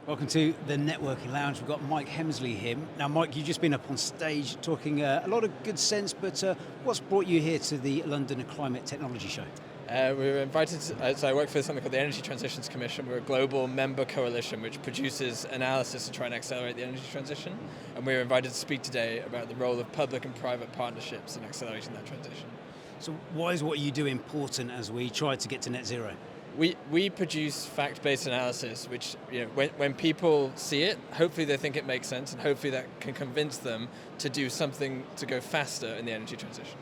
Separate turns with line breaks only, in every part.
Welcome to the Networking Lounge. We've got Mike Hemsley here. Now, Mike, you've just been up on stage talking a lot of good sense, but what's brought you here to the London Climate Technology Show?
We were invited so I work for something called the Energy Transitions Commission. We're a global member coalition which produces analysis to try and accelerate the energy transition. And we were invited to speak today about the role of public and private partnerships in accelerating that transition.
So why is what you do important as we try to get to net zero?
We produce fact-based analysis, which when people see it, hopefully they think it makes sense, and hopefully that can convince them to do something to go faster in the energy transition.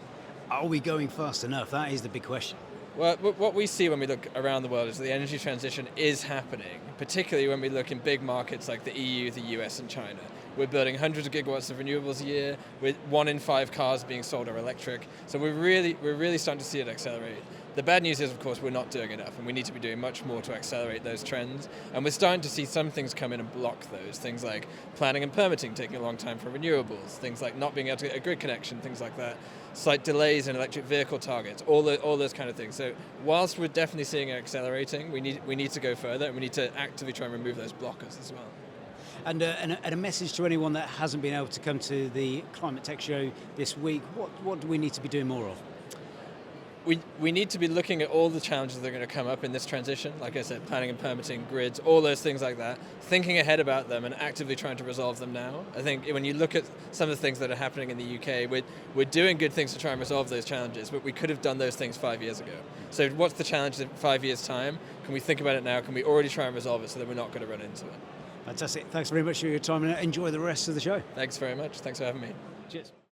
Are we going fast enough? That is the big question.
Well, what we see when we look around the world is that the energy transition is happening, particularly when we look in big markets like the EU, the US, and China. We're building hundreds of gigawatts of renewables a year, with 1 in 5 cars being sold are electric. So we're really starting to see it accelerate. The bad news is, of course, we're not doing enough, and we need to be doing much more to accelerate those trends. And we're starting to see some things come in and block those. Things like planning and permitting taking a long time for renewables, things like not being able to get a grid connection, things like that. Slight delays in electric vehicle targets, all those kind of things. So whilst we're definitely seeing it accelerating, we need to go further, and we need to actively try and remove those blockers as well.
And a message to anyone that hasn't been able to come to the Climate Tech Show this week, what do we need to be doing more of?
We need to be looking at all the challenges that are going to come up in this transition. Like I said, planning and permitting, grids, all those things like that. Thinking ahead about them and actively trying to resolve them now. I think when you look at some of the things that are happening in the UK, we're doing good things to try and resolve those challenges, but we could have done those things 5 years ago. So what's the challenge in 5 years' time? Can we think about it now? Can we already try and resolve it so that we're not going to run into it?
Fantastic. Thanks very much for your time and enjoy the rest of the show.
Thanks very much. Thanks for having me.
Cheers.